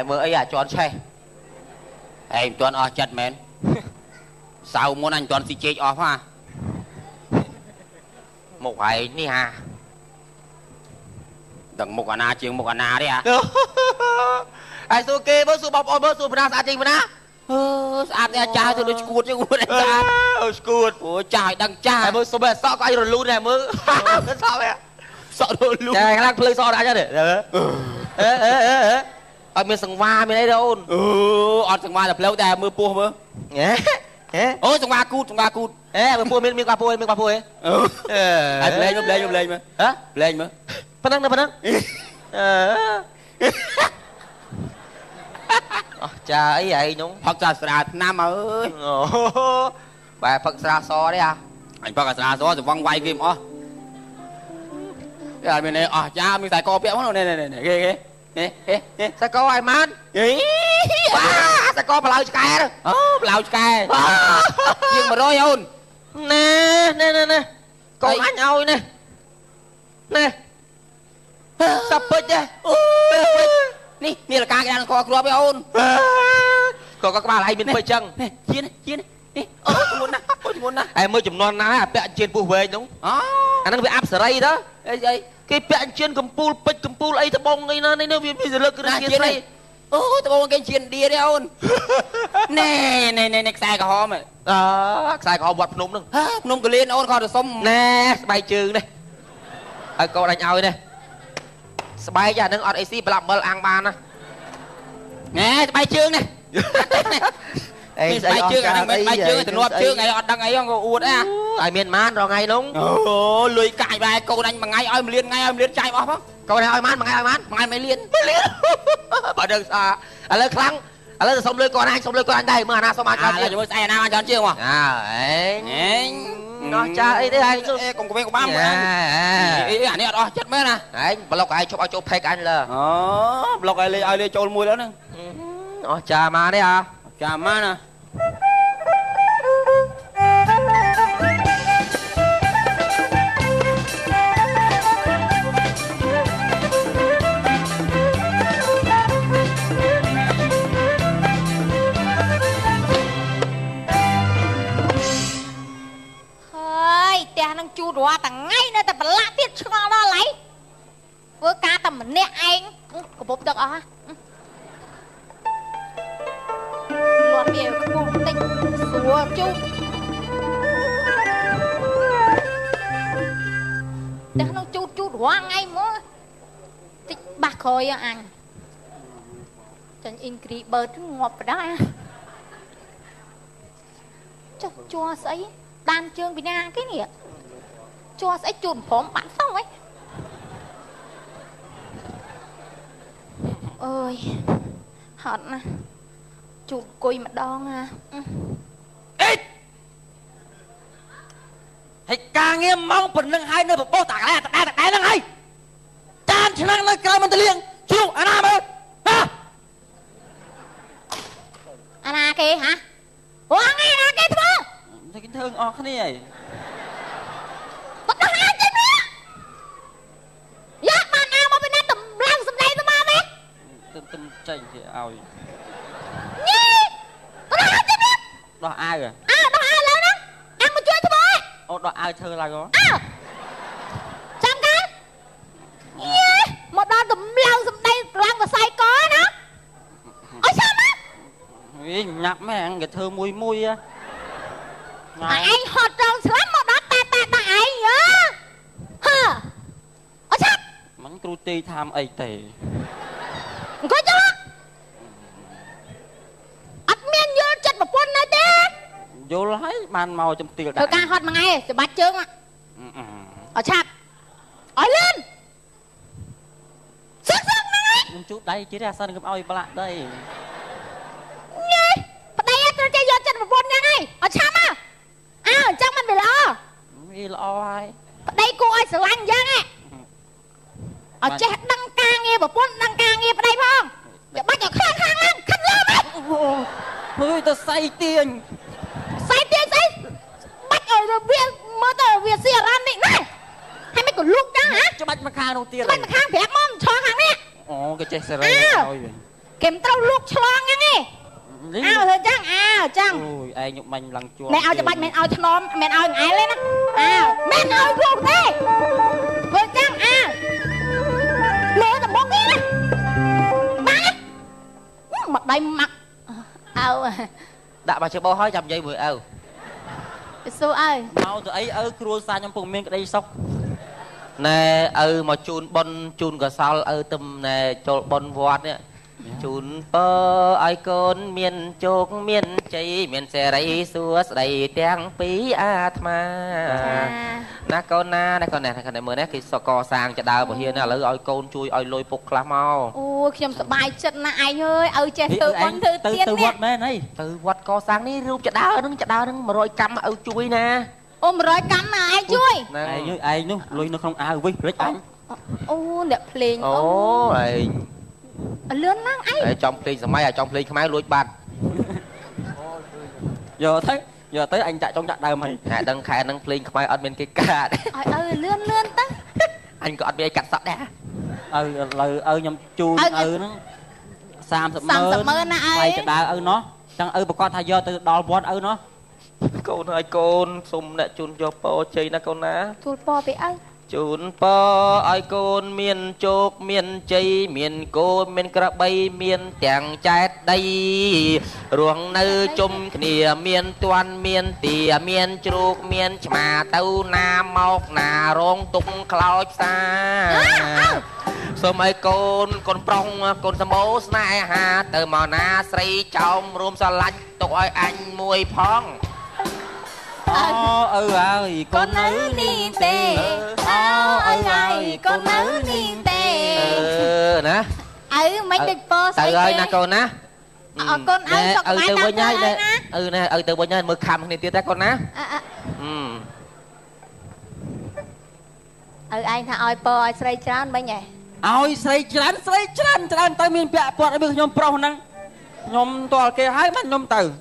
ai mơ ấy à tròn che em tròn ở chặt mến sao muốn anh tròn xì chết off ha một vài ní ha đừng một anh chuyện một anh đi à ai số kê bớt số bọc ôi bớt số bữa nào trình bữa nào anh nhà trai tôi đôi cuột chứ cuột anh trai cuột ôi trai đằng trai mơ số bè sợ có ai rồi luôn này mơ sao vậy sợ rồi luôn cái đang play so đã cho để ở miền sừng va miền đây đâu ở sừng va là playแต่มือปูมือโอ้สงวากูสงวากูมือปูmiền quaปูmiền quaปูấy anh lên mà hả lên mà phân năng cha ấy vậy nhúng Phật ra Nam ơi bà Phật ra so đấy à anh Phật ra so rồi văng quay phim cái bên này cha mình xài co béo nó này ghê sao co ai man sao co bà lao cài đó lao cài nhưng mà rồi hôn nè con anh ơi nè sắp bích đâyนี่là ca cái đang co cua với hôn có các bà lại bên bơi chân chia này muốn nè em mới chụp non ná bẹ trên phu về đúng anh đang bị áp sợi đó cái bẹ trên cầm pul ấy thằng bông ấy nó bây giờ lực cái chia này thằng bông cái chuyện đi đấy hôn nè xài cả họ mày xài cả họ bọt nung cái lên ôn coi được xong nè bay trường đây cô đánh ao đây bay ra nâng ọt AC làm mơ ăn ban á nè bay chương này bay chương từ nộp chương ngày ọt đăng ấy không uột á ai miền man rồi ngay đúng lùi cài bài cô đánh mà ngay ơi liên trai bó không cô này ơi man mà ngay mấy liên bảo đừng xa lên khăng lên xong lưới con anh đây mà nào xong ăn cho là xe nào ăn cho chưa mà nó cha ấy đấy anh cùng của bên của ba mươi anh này đó chết mấy nè anh block ai chụp fake anh là block ai lên trôi mùi đó nè nó cha ma đấy à cha ma nè đang chu đùa tầng ngay nơi ta bật lạ tiết cho nó lấy với cá tầm mình nè anh có bốp được à loạt bìa các cô tinh xua chu đang nó chu đùa ngay mới tích bạc khơi anh chẳng Ingrid bớt ngọt vào đó cho sấy đan chương Việt Nam cái này cho sẽ chùn phóm bán xong ấy ơi hận à chụp cùi mà đong à ít hãy càng nghiêm mong phần nâng hai nơi một bố tạc lại nâng hai chan cho năng nơi cao mình liền chịu anh em ơi ha anh à kì hả ủa anh nghe anh kì thôi cái thương cái này bắt đầu hai chân nữa dạ bạn nào mà bên đây tụm lăng tụm đây tụm mà mẹ tụm chạy thì ao nhi bắt đầu hai chân nữa đó ai rồi đó ai lên đó ăn mà chơi thôi bơi đó ai thơ là có chăm cái nhi một đôi tụm lăng đây lăng và say có đó ôi sao á nhạc mấy ăn cái thơ mùi á anh hot tròn lắm một đó ta ai nhớ hả ở sao mắn cru ti tham ấy tề có chứ ắt miên vô chật một quân nữa chứ vô lái man màu trong tiền thôi ca hot mà ngay sẽ bắt chương ạ ở chạp ở lên sức này chút đây chỉ ra sân gặp oi bạ đây nè đây tôi chơi vô chật một quân nha ngay ở chạp à chắc mình bị lo ai đây cô ơi sự lanh dân á ở chết đăng ca nghe và quân đăng ca nghe ở đây phải không để bắt vào khăn lắm khăn lắm ơi tao say tiền bắt ở viên mơ tờ viên xìa ran định này hay mấy của lúc đó hả cho bắt mà khang đầu tiên bắt mà khang phép mong cho khang đi cái chết rồi kem trâu luộc chlong ngang đi ao thôi chăng ôi ai nhục mạnh lăng chua mẹ ao cho bạch mẹ ao cho nó mẹ ao ngái lên á ao mẹ ao luộc thế thôi chăng lỡ tầm bông đi bắn mặt đây mặt ao đã bà chưa bao hỏi chậm dây vừa xô ơi mau tụi ấy cua xa nhầm phùng miên cái đây sốc nè mà chun bon chun cả sao tầm nè cho bon vót nè chun bơ ai con miền chốt miền chạy miền xe đầy xua đầy tiếng pí mà nè con nè mới nè cái cò sang cho đào bảo hiền nè lấy ai con chui ai lôi phục lá mau ôi khi sờ bài chân nè anh ơi che từ con thư tiên từ vót mẹ này từ vót cò sang ní rụp cho đào nưng mà rồi cắm chui nè ôm rồi cắm mà ai chui ai nữa lôi nó không ai với rít anh ô đẹp liền ô này lươn năng ấy trong pli máy trong pli máy lôi bàn giờ tới anh chạy trong trận đời mày đăng khai đăng pli máy ở bên cái cả lươn ta anh có ở bên cắt sắt đã nhầm chun nó sam sập mơ này trận đời nó chẳng bà con thay giờ từ đo vót nó con ơi con xung nè chun cho po chơi nè con ná chun po bị ơi chun po ai con miền chốt miền chơi miền cô miền cà bay miền tiếng trái đây ruộng nơi chung kia miền toàn miền tìa miền chuột miền mà tàu nam mọc nà rong tung cloud xa sớm ai con prong con sâm bố nai hà từ mò na xây trong room sao lạnh tụi anh mùi phong ơi con nữ ni tê ơi con nữ ni tê nè mấy cái po từ ơi nè con ná con từ bên nhai nè từ bên nhai mới khăm này tiêu ta con ná anh thà ơi po ơi xây trán mấy nhỉ ôi xây trán tới miền bẹ bọt ở bên nhom pro năng nhom toàn kia hái mắt nhom từ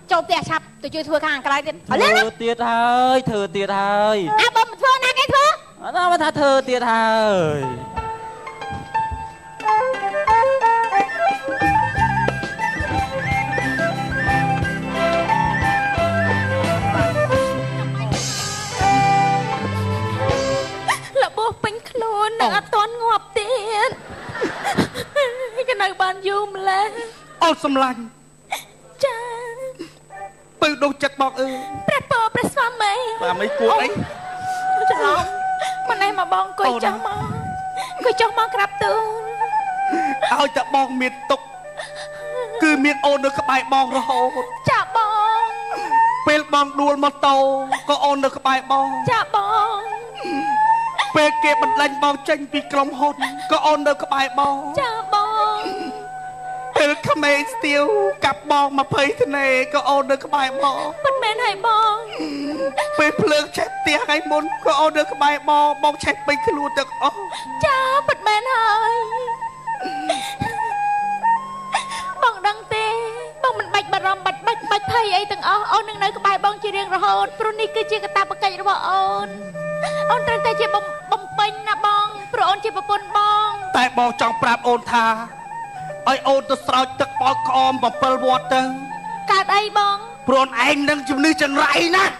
châu tiệt sập tôi chưa thua hàng cái này thưa tiệt hơi bấm thua nè cái thua nó mà thưa tiệt hơi là bố bánh khôn đã toán ngọt tiền cái này bàn zoom lên ô xâm lanh cha bự đồ chặt bọt Prep xóa mày và mấy cuốn ấy trời ơi mà này mà bong coi cho mà gặp tôi ao chặt bong miệt tục cứ miệt ôn được các bài bong rồi hổ chả bong pel bong đuôi một tàu có ôn được các bài bong chả bong pel kia bật lạnh bong tranh vì còng hồn có ôn được các bài bong chả bong pel khmer steel cặp bong mà phơi thế này có ôn được các bài bong bật men hay bong pel phượng chép tia hay muốn có ôn được các bài bong bong chép bên cái luôn được chả bật men hay bong đăng tê bong mình bạch bạch thầy ấy từng ôn nâng nơi cái bài bong chỉ riêng rồi hôn proni cứ chia cái ta bậc cây rồi ôn trân tay chia bong pin na bong pro ôn chia bong bong tại bong trong prap ôn tha ơi ôn tôi sao tức bong com và pel water cả đây bong Pron anh đang chụp như chẳng rảy nè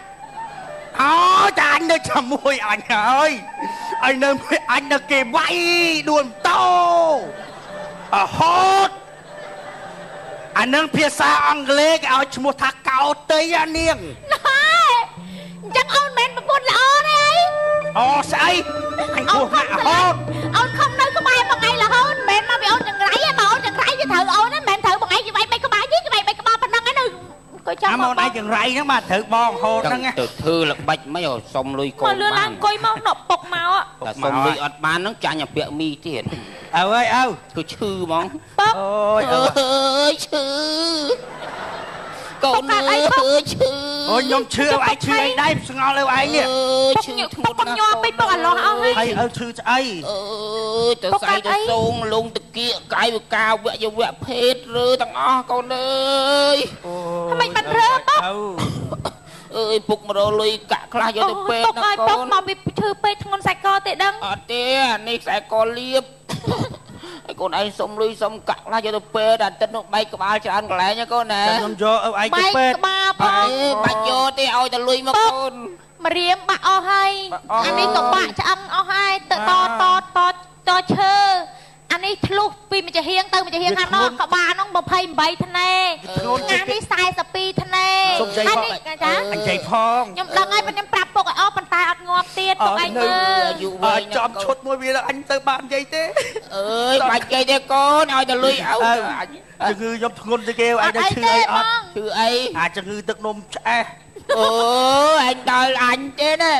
cho anh đang chầm môi anh ơi anh đang kề vay đuồn to hốt anh đang phía xa anh lê cái áo chụp một thác cao tây anh niêng chắc ôn mến mà buồn là ôn ấy sai anh buồn lại hốt ôn không nơi có bài một ngày là hôn mến mà bị ôn chẳng rảy mà ôn chẳng rảy cho thử ôn á mến thử một ngày như vậy mày có bài chứ mày có bài phần năng ấy nữa mà đây chừng rảy nó mà thử bòn hồn đó nghe từ thư là bạch mấy rồi xong lui coi mà lừa lan coi mau nộp bọc màu á là xong lui ọt bán nó trả nhập bẹ mi tiền ơi cứ chư mong bọc ơi chư cậu ơi chư ôi nhóm chưa ai chưa anh đây ngon đâu anh nè bọc con nho bây bọc lò ơi hay chư ai từ say từ sông luôn từ kia cái vừa cao vẽ vô vẽ phết rơ thằng con ơi mày bật rơ bọc ơi phục mà rồi lui cả khai vô từ phết nó con bọc mà bị thư phết ngon sạch co tệ đăng tê này sạch co liếp កូនឯងសុំលុយសុំកាក់ខ្លះយកទៅពេទ្យអាទិត្យនោះបែកក្បាលច្រើនកន្លែងកូនណា ខ្ញុំយកឲ្យឯងទៅពេទ្យ ក្បាលផង បាច់យកទេឲ្យតែលុយមកកូន ម្រាមបាក់អស់ហើយអានេះក៏បាក់ឆ្អឹងអស់ហើយទៅតឈើអានេះធ្លុះពីម្ចាស់ហៀងទៅម្ចាស់ហៀងខាងនោះក្បាលនោះ28ធ្នេអានេះ42ធ្នេ សុំចៃផង ចា អញចៃផង ខ្ញុំដឹងហើយខ្ញុំប្រាប់ពុកឲ្យអស់ប៉ុន្តែអត់ងាប់ទៀតពុកឯងមើល អាយុវែង ចំឈុតមួយវាអញទៅបាននិយាយទេ អើយបាច់និយាយទេកូនឲ្យតែលុយឲ្យ ជំងឺខ្ញុំធ្ងន់ទៅគេឯងទៅឈឺអីអត់ ឈឺអី អាចជំងឺទឹកនំឆ្អេះ អូអញដល់អញទេណា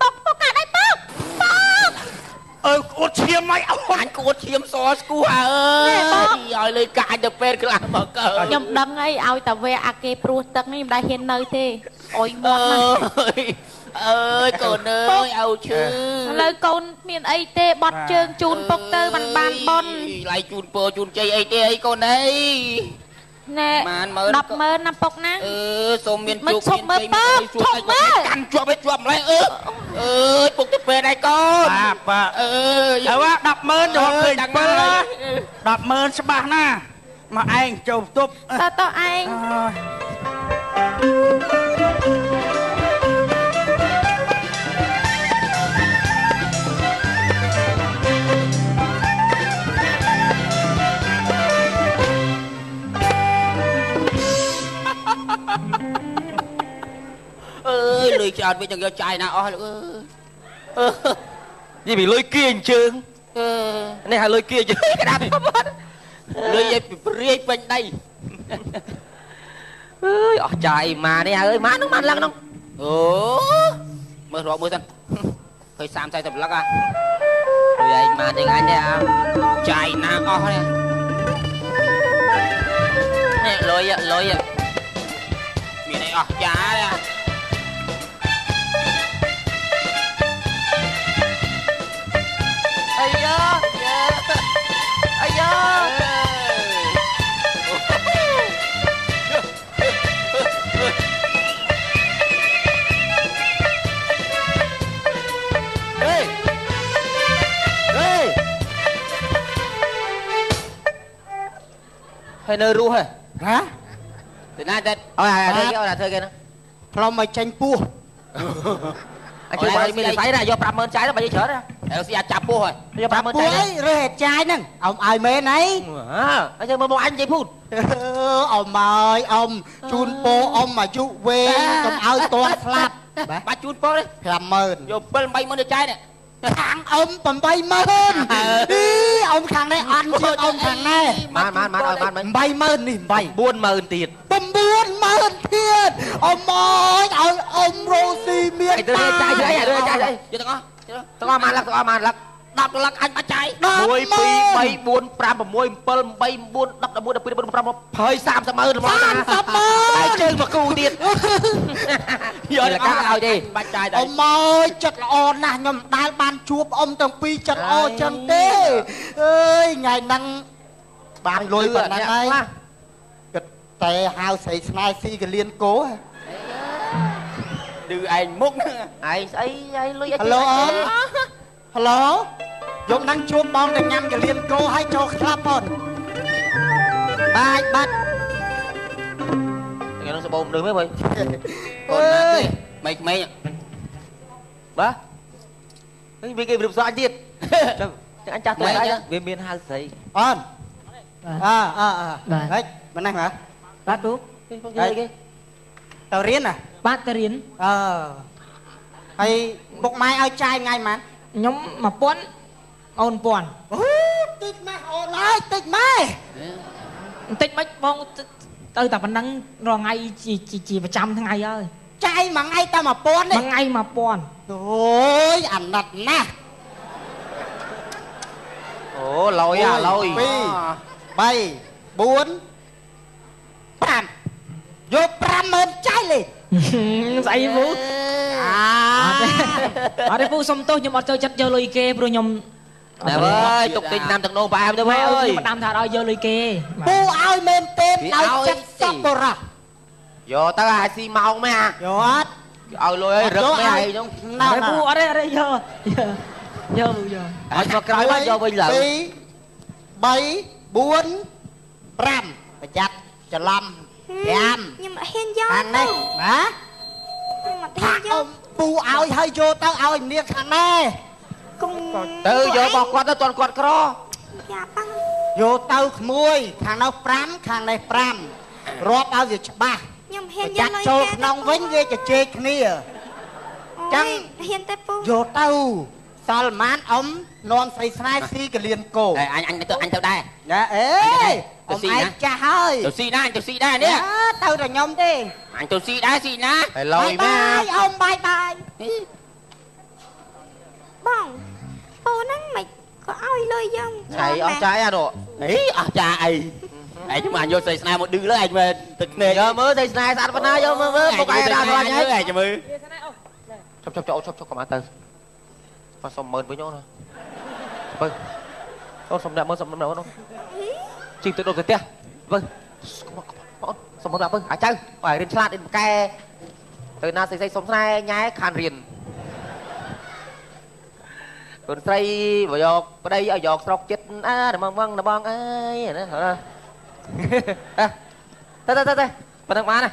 ពុកកាត់ឲ្យពុក អួតឈាមមកអូន អញគួតឈាមសស្គូអើយឲ្យលុយកាក់ទៅពេទ្យខ្លះមកកើ ខ្ញុំដឹងហើយឲ្យតែវែអាគេព្រោះទឹកនេះមិនដែលហ៊ាននៅទេអុយមា អ ត់ណាស់ ើយកូនអើយឲ្យឈឺ ឥឡូវកូនមានអីទេបត់ជើងជូនពុកទៅមិនបានបន ឡៃជូនពរជូនជ័យអីទេអីកូនអី ណែ 100000ណាពុកណា សូមមាន មិន ជោគ ឈប់មើលពុកឈប់មើល កាន់ជាប់ឲ្យជាប់ម្លេះអើយពុកទៅពេទ្យឯងកូន បាទ អើយ ហើយ100000យកឃើញ7 100000ច្បាស់ណាមកឯងចូលបន្ទប់ តើឯង អើយលុយច្រើនវិញចង់យកចាយណាអស់លោកអើយ និយាយពីលុយគៀអញ្ជើងនេះហៅលុយគៀអញ្ជើងក្តាប់ លុយឲ្យព្រាយពេញដី អើយអស់ចាយម៉ានេះអើយម៉ានោះម៉ាឡើងនោះ អូមើលរាប់មើលសិនឃើញ30 40លឹកហ่ะ លុយឯងម៉ាទាំងអញទេអើ ចាយណាអស់នេះ នេះលុយលុយ មានអីអស់ចាទេ អាយ៉ាអាយ៉ាហេហើយនៅរស់ហ៎ ហ៎ ទៅណាទៅ អូយធ្វើគេអូនធ្វើគេណា ផ្លុំមកចាញ់ពោះ អញជួយឲ្យមានស្អីណាយក50000ចាយទៅបើយកច្រើនណា អើស្អាតចាប់ពោះហើយ យក50000ចាយ រើហេតុចាយហ្នឹងអ៊ំឲ្យមែនអី អញមើលមកអញនិយាយพูด អ៊ំឲ្យអ៊ំជូនពោអ៊ំអាយុវែងកុំឲ្យតន់ស្លាប់ បាច់ជូនពោទេ 50000 យក7 80000ទៅចាយនេះ ខាងអ៊ំ80000អ៊ំខាងនេះអត់ជាអ៊ំខាងនេះ បានឲ្យបាន 80000នេះ8 40000ទៀត 90000ទៀតអ៊ំអើយឲ្យអ៊ំរស់ស៊ីមាន ឯទៅរៀនចាយស្អីរៀនចាយស្អី យកទាំងអស់ ទាំងអស់បានលឹកទាំងអស់បានលឹក 10លឹកអញបាច់ចាយ 1 2 3 4 5 6 7 8 9 10 11 12 13 14 15 20 30ម៉ឺនហើយជើងមកគូទៀតយកលកាឲ្យទេ បាច់ចាយ អ៊ំអើយចិត្តល្អណាស់ខ្ញុំដែលបានជួបអ៊ំទាំងពីរចិត្តល្អចឹងទេអើយថ្ងៃហ្នឹងបានលុយប៉ុណ្ណឹងហើយគិតតែហៅស្រីស្នេហ៍ស៊ីកលៀនគោ ឌឺឯងមុខ ឯងស្អីឯងលុយអី ហេឡូអ៊ំហេឡូយកហ្នឹងជួបបងតែញ៉ាំកលៀនគោឲ្យចូលក្លាប់អូនបាច់បាត់ ថ្ងៃនោះសបោមនឹងមើលមើល កូនណាទេម៉េចម៉េច បាទវិញវាគេរៀបសអញទៀតចាំអញចាស់ទៅហើយវាមានហៅស្រី អូនហេតុមិនណាស់ហ៎ បាទគ្រូ គេគេ ទៅរៀនណា បាទទៅរៀន ហើយពុកម៉ែឲ្យចាយថ្ងៃម៉ាន ខ្ញុំ1000អូន1000 អូតិចម៉ែអូនហើយតិចម៉ែ បន្តិចមិនបងទៅតែប៉ុណ្ណឹងរាល់ថ្ងៃជាប្រចាំថ្ងៃហើយ ចាយមួយថ្ងៃតែ1000ទេ មួយថ្ងៃ1000 អូយអាណិតណាស់ អូលយអាលយ 2 3 4 5យក50000ចាយលេ ស្អីពូអត់ទេពូសុំទោសខ្ញុំអត់ចូលចិត្តយកលុយគេព្រោះខ្ញុំ តែអើយទុកទិញតាមទឹកនោមផ្អែមទៅ ម៉ែ អើ ឲ្យ យ ខ្ញុំតាមថាឲ្យយកលុយគេ ពូឲ្យមែនទេដោយចិត្តសប្បុរស យកទៅអាស៊ីម៉ោងមែន យកអត់ ឲ្យលុយឲ្យរឹកមែនឯងហ្នឹង តែពូអត់ទេយក យក ឲ្យមកក្រោយមកយកវិញឡើង 2 3 4 5ប្រយ័ត្នច្រឡំ5 ខ្ញុំអត់ហ៊ានយក ខាងនេះណា ខ្ញុំអត់ហ៊ា ថា នយ អ៊ំ ក ពូឲ្យហើយយកទៅឲ្យនាងខាងនេះ គុំ ទៅយករបស់គាត់ទៅតន់គាត់ក្រ យ៉ាប៉ាំង យកទៅក្មួយខាងនោះ5ខាងនេះ5រាប់ឲ្យវាច្បាស់ ខ្ញុំហ៊ាន ប្រ យក យ័ត្ន លុយ ចូល គេ ក្នុងវិញវាជជែកគ្នា ចឹង ហ៊ានតែពូ យកទៅសល់ម៉ានអ៊ំនាំស្រីស្នេហ៍ស៊ីកលៀនគោ អញទៅដែរ ណាអេអ៊ំឯងចាស់ហើយ ទៅស៊ីណាអញទៅស៊ីដែរនេះ ទៅតែខ្ញុំទេ អញទៅស៊ីដែរស៊ីណា ហើយលយ បាយអ៊ំបាយ បងពូហ្នឹងមិនក៏ឲ្យលុយយើង ឆៃអស់ចាយអានោះ អីអស់ចាអីឯងមកយកស្រីស្នេហ៍មកឌឺលើឯងមើលទឹកភ្នែក យកមើលតែស្នេហ៍ស្អាតប៉ុណ្ណាយកមើលពុកឯងដល់ខ្លាញ់ហើយ ឯងមើល ជប់កុំអត់ទៅបើសុំមើលវិញអូនបើអូនសុំដាក់មើលសុំដាក់អូនជីទៅដល់ទៅផ្ទះបើអូនសុំមើលដាក់បើអាចទៅឲ្យរៀនឆ្លាតរៀនកែទៅណាស្អីសុំស្នេហ៍ញ៉ែខានរៀនកូនស្រីបើយកប្តីឲ្យយកស្រុកចិត្តអាបងអើយណាទៅប៉ុណ្ណឹងបានណា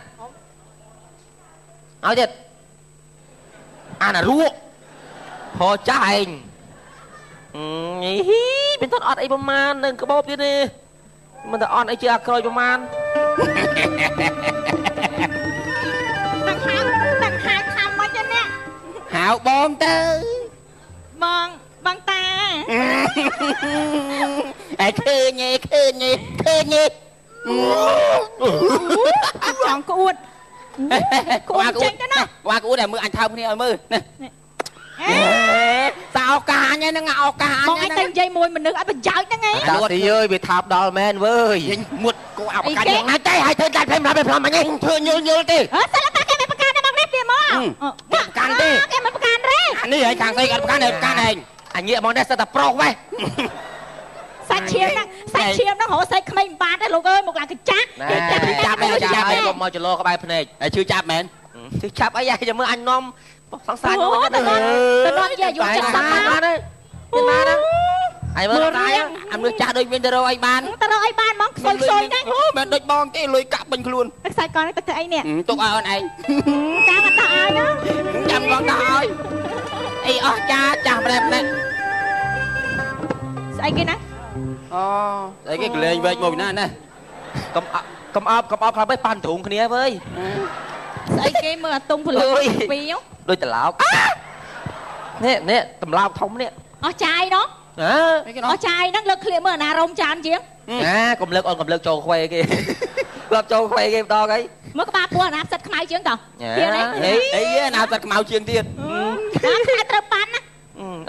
ឲ្យទៀតអាណារੂហោចាស់ឯងមានតអត់អីប្រមាណនឹងក្បោបទៀតនេះមិនតអត់អីជាអាក្រោយប្រមាណ តាំងហៅថាមិនទេអ្នក ហៅបងទៅ បងតា ឯឃើញចង់ក្អួតក្អួតចេញទៅណា ក្អួតតែមើលអញថើបគ្នាឲ្យមើលណាសាឱកាសអញហ្នឹងឱកាសអញ បងឯងទៅនិយាយមួយមនុស្សអត់ប្រយោជន៍ហ្នឹងឯង ដល់ទីអើយវាថាបដល់មែនវើយ មុតគោឱកាសយ៉ាងណាទេឲ្យធ្វើដាច់ផ្លេមអញធ្វើញល់ទេ សិល្បៈគេមិនប្រកាន់ដល់មកនេះទៀតមក ប្រកាន់ទេ គេមិនប្រកាន់ទេ នេះឯងខាងស្អីអត់ប្រកាន់ទេប្រកាន់ឯង អញងាកមកនេះសិតតែប្រុសវ៉េះ សាច់ឈាមហ្នឹងរកសាច់ក្មេងមិនបានទេលោកអើយមកឡើងកញ្ចាក់ គេចាប់ឯងកុំមកចលោក្បែរភ្នែក តែឈឺចាប់មែន ជិះចាប់អីចាំមើលអញនាំសង្សារ ទៅនាំយាយយូរចិត្តសា បានហើយមានបានណាអីមើលតាយ អាមនុស្សចាស់ដូចមានទៅរកអីបាន ទៅរកអីបានហ្មងខ្សោយហ្នឹង អូមិនដូចបងទេលុយកាក់ពេញខ្លួន ខ្សែកនទៅធ្វើអីនេះ ទុកឲ្យអូនឯង តាមអត់ទៅឲ្យណា ចាំបងទៅឲ្យអីអស់ចាស់ប្រែម្នាក់ ស្អីគេណា អូស្អីគេកលេងវែកមកពីណាណា កុំអបខ្លះទៅប៉ាន់ទ្រូងគ្នាវើយ ស្អីគេមើលអាទុំពលពីរ ដូចត្រឡោកនេះតម្លោកធំនេះ អស់ចាយនោះ អស់ចាយហ្នឹងលើកឃ្លៀកមើលអារម្មណ៍ចានជាង កុំលើកអូនកុំលើកចូលខ្វែគេលើកចូលខ្វែគេម្ដងអី មើលក្បាលពោះអាណាផ្សិតខ្មៅជាងតោះ អីណាតែខ្មៅជាងទៀត តាមខ្លាត្រូវប៉ាន់ណា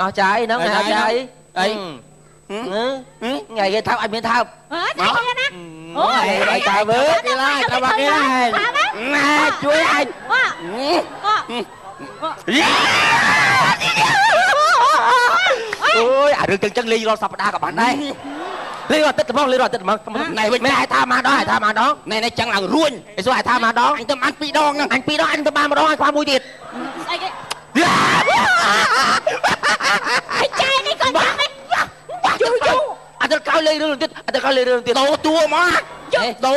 អស់ចាយហ្នឹងអស់ចាយអីថ្ងៃគេថើបអត់មានថើប អើចាយណា អូយឲ្យតើវើគេឡាយតើបាក់គេឡាយណាជួយអញអូយអារឿងចឹងលេងរាល់សប្តាហ៍ក៏បានដែរលេងរត់ទឹកត្មងណែវិញមិនឲ្យថាមកដងណែចឹងឡើងរួញឯសួរឲ្យថាមកដងអញទៅបាន2ដងហ្នឹងអញ2ដងអញទៅបានម្ដងអញខ្វះមួយទៀត ស្អីគេចាយនេះក៏ចាំនេះយូអត់ទៅកៅលេងរឿងទៀតដូរតួមក យូមកដល់ដល់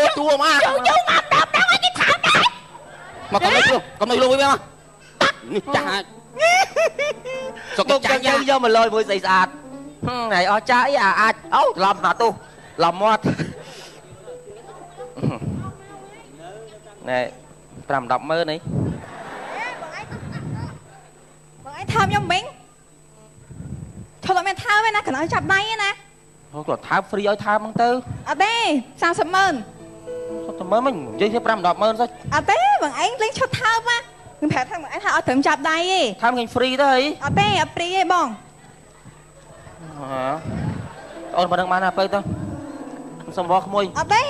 ឲ្យគេថើបដែរ មកកុំឲ្យលុយវិញមកនេះចាស់សុក ទុក ចាស់ ចឹងយកមកលយមួយស្អីស្អាតថ្ងៃអស់ចាអីអាចអូឡំណាទុះឡំមាត់ណែ5 10ម៉ឺននេះ បងឯងថើបខ្ញុំមិញឈប់អត់មានថើបទេណាគ្រាន់តែចាប់ដៃទេណា គាត់ថើបហ្វ្រីឲ្យថើបហ្នឹងទៅ អត់ទេ30ម៉ឺន ទៅមើលមិននិយាយទៅ5 10ម៉ឺនទៅ អត់ទេបងឯងលេងឈប់ថើបណាខ្ញុំប្រាប់ថាបងឯងថាអត់ត្រឹមចាប់ដៃទេ ថើបងាញ់ហ្វ្រីទៅអី អត់ទេអត់ព្រីទេបង អូនមិនដឹងបានណាទៅសំវល់ក្មួយ អត់ទេ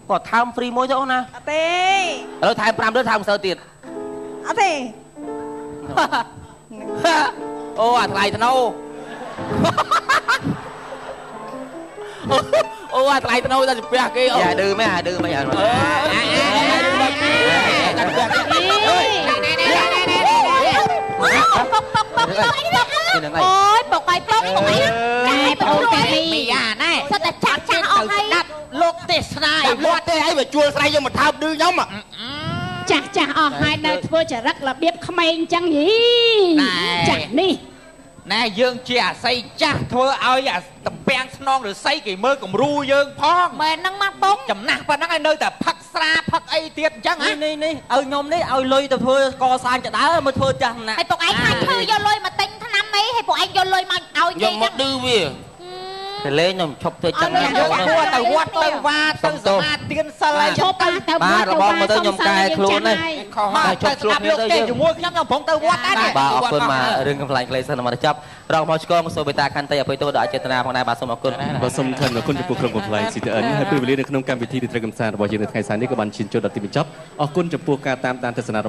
គាត់ថើបហ្វ្រីមួយទៅអូនណា អត់ទេ ឥឡូវថែម5លើថែមម្សៅទៀត អត់ទេ អូអាថ្លៃធ្នូអូអាថ្លៃធ្នូតែស្ពះគេអូ យ៉ាឌឺមែនអាឌឺមិនអា បុក ថ្នាយ វត្តទេហើយបើជួលស្រីយើងមកថើបឌឺខ្ញុំ ចាស់អស់ហើយនៅធ្វើចរិតរបៀបក្មេងចឹងយីចាស់នេះ ណែយើងជាអាស័យចាស់ធ្វើឲ្យអាតំពាំងស្នងឬស័យគេមើលគំរូយើងផង មែនហ្នឹងមកបង ចំណាស់ប៉ុណ្ណឹងឲ្យនៅតែផឹកស្រាផឹកអីទៀតអញ្ចឹងហ៎ នេះឲ្យខ្ញុំនេះឲ្យលុយទៅធ្វើកសាងចដើមកធ្វើចាស់ណា ហើយពួកឯងខាច់ធ្វើយកលុយមកទិញថ្នាំអីហើយពួកឯងយកលុយមកឲ្យ យកមកឌឺវា ទៅលេងខ្ញុំឈប់ធ្វើចឹង យើងគួរទៅវត្តទៅវាទៅសមាទានសិលអី ឈប់ទៅវត្តទៅវាសុំសិលយើងចាស់ហើយ មកទៅស្ដាប់លោកទេជាមួយខ្ញុំខ្ញុំប្រងទៅវត្តដែរ បាទអរគុណមករឿងកំ pl ាញ់ក្លេសិនមកចប់រកមកឆ្កងសូមបេតាខន្តីអភ័យទោសដល់អចេតនាផងដែរបាទសូមអរគុណ បាទសូមខណ្ឌអរគុណចំពោះក្រុមកំ pl ាញ់ CTN ហើយពេលវេលានៅក្នុងកម្មវិធីនៃត្រឹមកំសាន្តរបស់យើងនៅថ្ងៃស្អែកនេះក៏បានឈានចូលដល់ទីបញ្ចប់អរគុណចំពោះការតាមដានទស្សនារបស់